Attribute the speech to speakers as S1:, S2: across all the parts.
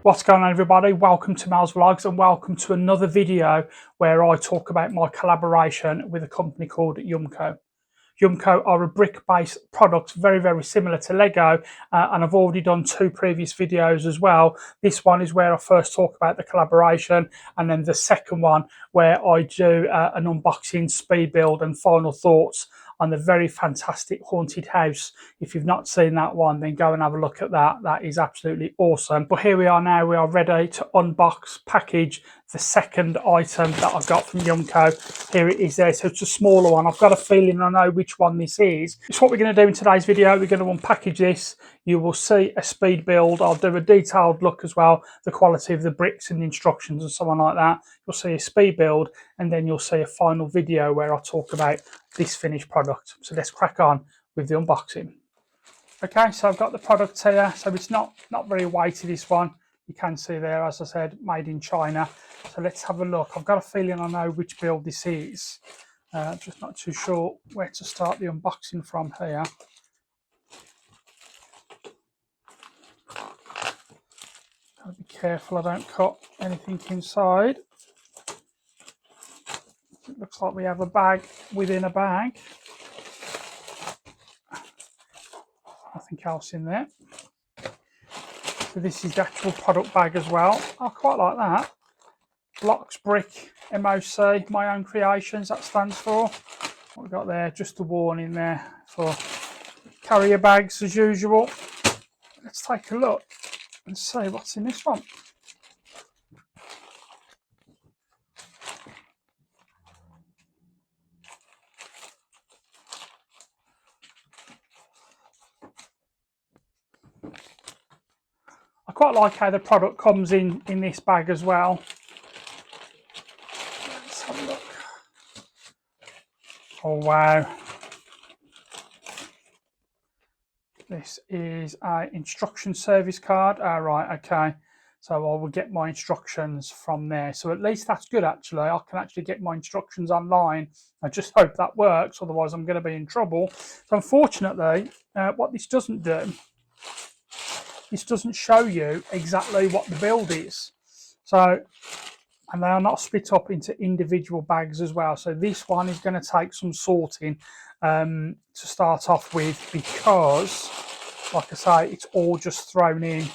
S1: What's going on, everybody? Welcome to Mel's Vlogs and welcome to another video where I talk about my collaboration with a company called Youmko. Youmko are a brick-based product, very similar to Lego, and I've already done two previous videos as well. This one is where I first talk about the collaboration, and then the second one where I do an unboxing, speed build and final thoughts on the very fantastic haunted house. If you've not seen that one, then go and have a look at that. That is absolutely awesome. But here we are now. We are ready to unbox, package the second item that I got from Youmko. Here it is there. So it's a smaller one. I've got a feeling I know which one this is. It's what we're going to do in today's video. We're going to unpackage this. You will see a speed build. I'll do a detailed look as well, the quality of the bricks and the instructions and so on like that. You'll see a speed build, and then you'll see a final video where I talk about this finished product. So let's crack on with the unboxing. Okay, so I've got the product here. So it's not very weighty, this one. You can see there, as I said, made in China. So let's have a look. I've got a feeling I know which build this is. Just not too sure where to start the unboxing from here. Gotta be careful I don't cut anything inside. It looks like we have a bag within a bag. Nothing else in there. So this is the actual product bag as well. I quite like that. Blocks Brick MOC, my own creations, that stands for. What we got there, just a warning there for carrier bags as usual. Let's take a look and see what's in this one. I quite like how the product comes in this bag as well. Let's have a look. Oh wow. This is an instruction service card. Right, okay. So I will get my instructions from there. So at least that's good actually. I can actually get my instructions online. I just hope that works, otherwise I'm going to be in trouble. So unfortunately, what this doesn't do, this doesn't show you exactly what the build is. So, and they are not split up into individual bags as well. So this one is going to take some sorting to start off with, because, like I say, it's all just thrown in.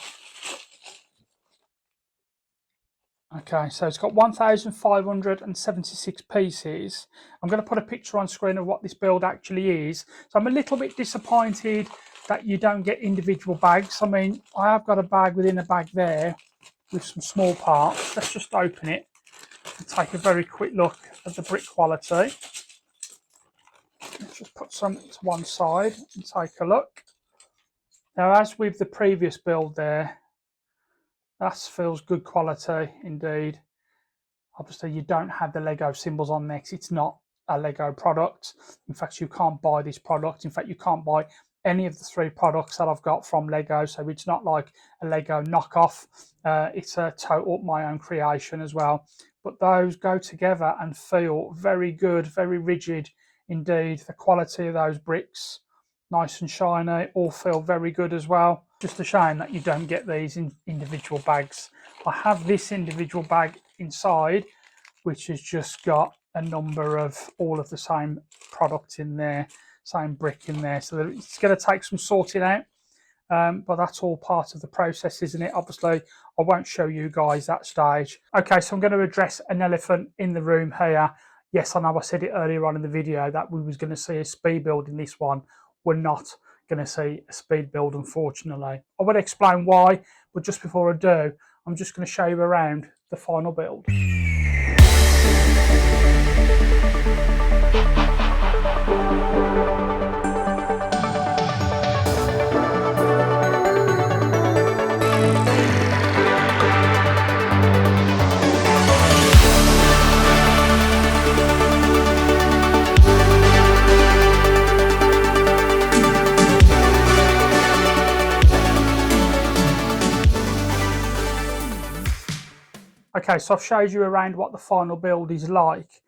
S1: Okay, so it's got 1,576 pieces. I'm going to put a picture on screen of what this build actually is. So I'm a little bit disappointed that you don't get individual bags. I mean, I have got a bag within a bag there with some small parts. Let's just open it and take a very quick look at the brick quality. Let's just put some to one side and take a look. Now, as with the previous build there, that feels good quality indeed. Obviously, you don't have the Lego symbols on there because it's not a Lego product. In fact, you can't buy this product. In fact, you can't buy any of the three products that I've got from Lego, so it's not like a Lego knockoff. It's a total my own creation as well. But those go together and feel very good, very rigid indeed. The quality of those bricks, nice and shiny, all feel very good as well. Just a shame that you don't get these in individual bags. I have this individual bag inside, which has just got a number of all of the same products in there, same brick in there. So it's going to take some sorting out, but that's all part of the process, isn't it? Obviously, I won't show you guys that stage. Okay, so I'm going to address an elephant in the room here. Yes, I know I said it earlier on in the video that we was going to see a speed build in this one. We're not going to see a speed build, unfortunately. I will explain why, but just before I do, I'm just going to show you around the final build. Okay, so I've showed you around what the final build is like,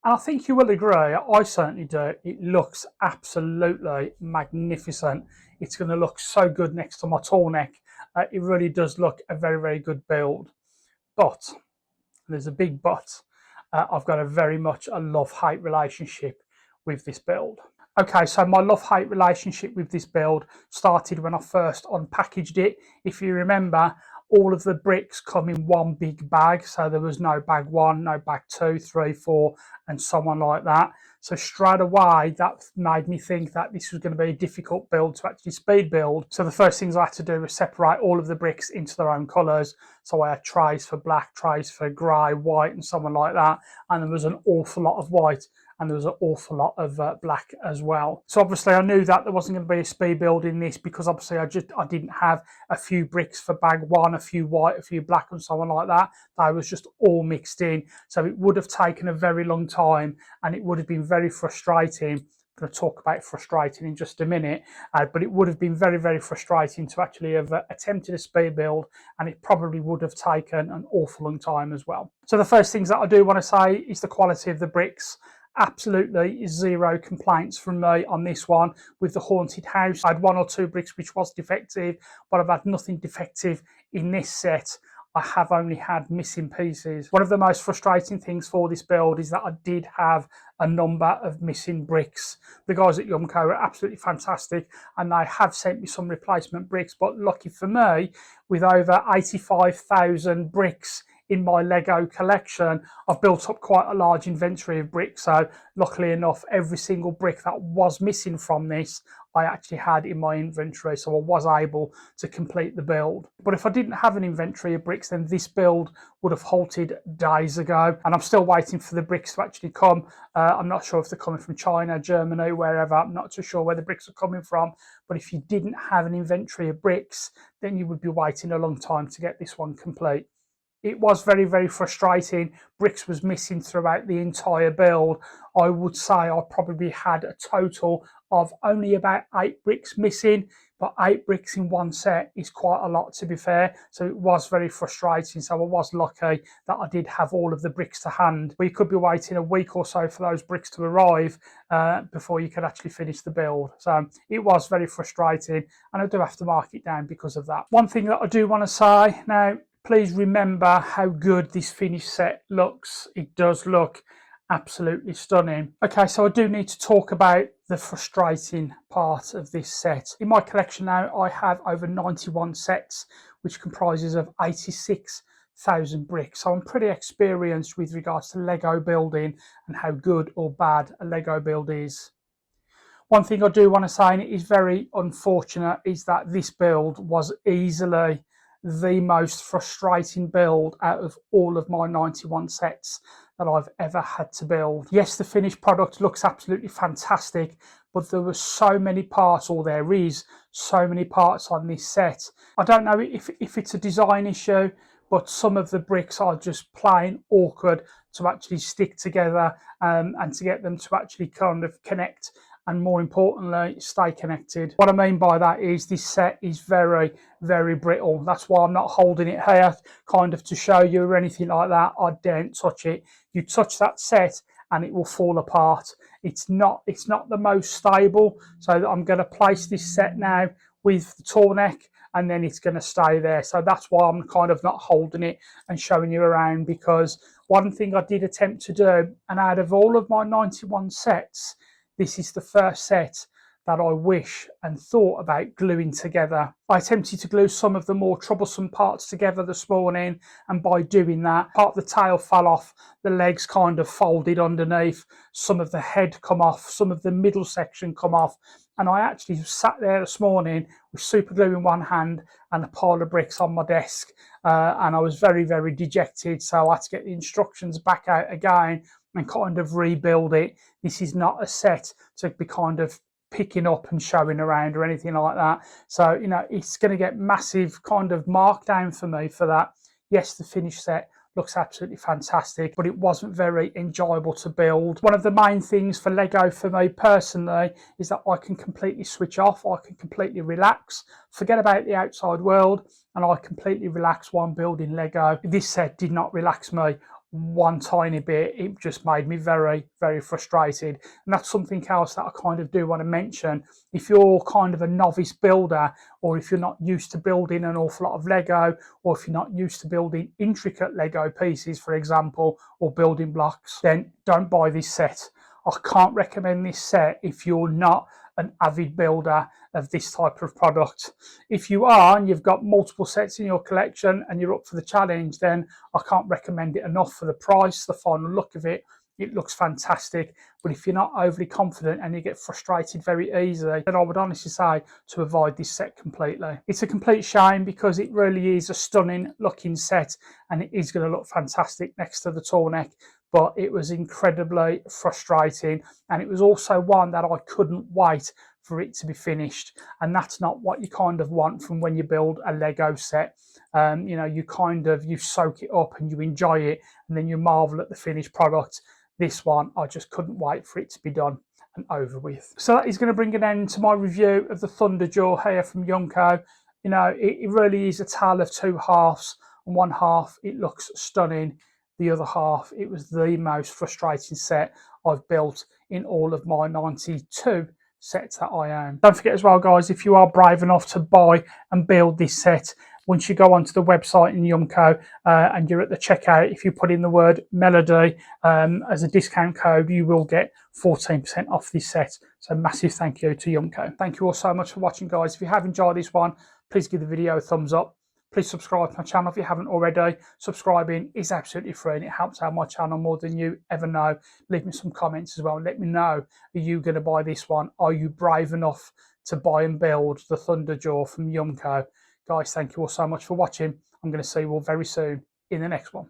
S1: and I think you will agree, I certainly do, it looks absolutely magnificent. It's going to look so good next to my tall neck It really does look a very, very good build. But, there's a big but, I've got a very much a love-hate relationship with this build. Okay, so my love-hate relationship with this build started when I first unpackaged it. If you remember, all of the bricks come in one big bag, so there was no bag 1, no bag 2, 3, 4, and so on like that. So straight away, that made me think that this was going to be a difficult build to actually speed build. So the first things I had to do was separate all of the bricks into their own colours. So I had trays for black, trays for grey, white, and so on like that. And there was an awful lot of white, and there was an awful lot of black as well. So obviously I knew that there wasn't going to be a speed build in this, because obviously I didn't have a few bricks for bag 1, a few white, a few black, and so on like that. They was just all mixed in. So it would have taken a very long time, and it would have been very frustrating. I'm going to talk about frustrating in just a minute, but it would have been very, very frustrating to actually have attempted a speed build, and it probably would have taken an awful long time as well. So the first things that I do want to say is the quality of the bricks. Absolutely zero complaints from me on this one. With the haunted house, I had 1 or 2 bricks which was defective, but I've had nothing defective in this set. I have only had missing pieces. One of the most frustrating things for this build is that I did have a number of missing bricks. The guys at Youmko are absolutely fantastic, and they have sent me some replacement bricks, but lucky for me, with over 85,000 bricks in my Lego collection, I've built up quite a large inventory of bricks. So luckily enough, every single brick that was missing from this, I actually had in my inventory, so I was able to complete the build. But if I didn't have an inventory of bricks, then this build would have halted days ago, and I'm still waiting for the bricks to actually come. I'm not sure if they're coming from China, Germany, wherever. I'm not too sure where the bricks are coming from, but if you didn't have an inventory of bricks, then you would be waiting a long time to get this one complete. It was very, very frustrating. Bricks was missing throughout the entire build. I would say I probably had a total of only about 8 bricks missing, but 8 bricks in one set is quite a lot, to be fair. So it was very frustrating. So I was lucky that I did have all of the bricks to hand. We could be waiting a week or so for those bricks to arrive before you could actually finish the build. So it was very frustrating, and I do have to mark it down because of that. One thing that I do want to say now, please remember how good this finished set looks. It does look absolutely stunning. Okay, so I do need to talk about the frustrating part of this set. In my collection now, I have over 91 sets, which comprises of 86,000 bricks. So I'm pretty experienced with regards to Lego building and how good or bad a Lego build is. One thing I do want to say, and it is very unfortunate, is that this build was easily the most frustrating build out of all of my 91 sets that I've ever had to build. Yes, the finished product looks absolutely fantastic, but there were so many parts, or there is so many parts on this set. I don't know if it's a design issue, but some of the bricks are just plain awkward to actually stick together and to get them to actually kind of connect, and more importantly, stay connected. What I mean by that is this set is very, very brittle. That's why I'm not holding it here kind of to show you or anything like that. I daren't touch it. You touch that set and it will fall apart. It's not the most stable. So I'm going to place this set now with the tall neck, and then it's going to stay there. So that's why I'm kind of not holding it and showing you around, because one thing I did attempt to do, and out of all of my 91 sets, this is the first set that I wish and thought about gluing together. I attempted to glue some of the more troublesome parts together this morning, and by doing that, part of the tail fell off, the legs kind of folded underneath, some of the head come off, some of the middle section come off, and I actually sat there this morning with super glue in one hand and a pile of bricks on my desk, and I was very, very dejected, so I had to get the instructions back out again and kind of rebuild it. This is not a set to be kind of picking up and showing around or anything like that. So, you know, it's going to get massive kind of markdown for me for that. Yes, the finished set looks absolutely fantastic, but it wasn't very enjoyable to build. One of the main things for Lego for me personally is that I can completely switch off. I can completely relax, forget about the outside world, and I completely relax while I'm building Lego. This set did not relax me. one tiny bit, it just made me very, very frustrated. And that's something else that I kind of do want to mention. If you're kind of a novice builder, or if you're not used to building an awful lot of Lego, or if you're not used to building intricate Lego pieces, for example, or building blocks, then don't buy this set. I can't recommend this set if you're not an avid builder of this type of product. If you are and you've got multiple sets in your collection and you're up for the challenge, then I can't recommend it enough. For the price, the final look of it, it looks fantastic. But if you're not overly confident and you get frustrated very easily, then I would honestly say to avoid this set completely. It's a complete shame because it really is a stunning looking set and it is going to look fantastic next to the tall neck. But it was incredibly frustrating, and it was also one that I couldn't wait for it to be finished. And that's not what you kind of want from when you build a Lego set. You know, you soak it up and you enjoy it, and then you marvel at the finished product. This one, I just couldn't wait for it to be done and over with. So that is going to bring an end to my review of the Thunderjaw here from Youmko. You know, it really is a tale of two halves. On one half, it looks stunning. The other half, it was the most frustrating set I've built in all of my 92 sets that I own. Don't forget as well, guys, if you are brave enough to buy and build this set, once you go onto the website in Youmko and you're at the checkout, if you put in the word Melody as a discount code, you will get 14% off this set. So massive thank you to Youmko. Thank you all so much for watching, guys. If you have enjoyed this one, please give the video a thumbs up. Please subscribe to my channel if you haven't already. Subscribing is absolutely free and it helps out my channel more than you ever know. Leave me some comments as well. Let me know, are you going to buy this one? Are you brave enough to buy and build the Thunderjaw from Youmko? Guys, thank you all so much for watching. I'm going to see you all very soon in the next one.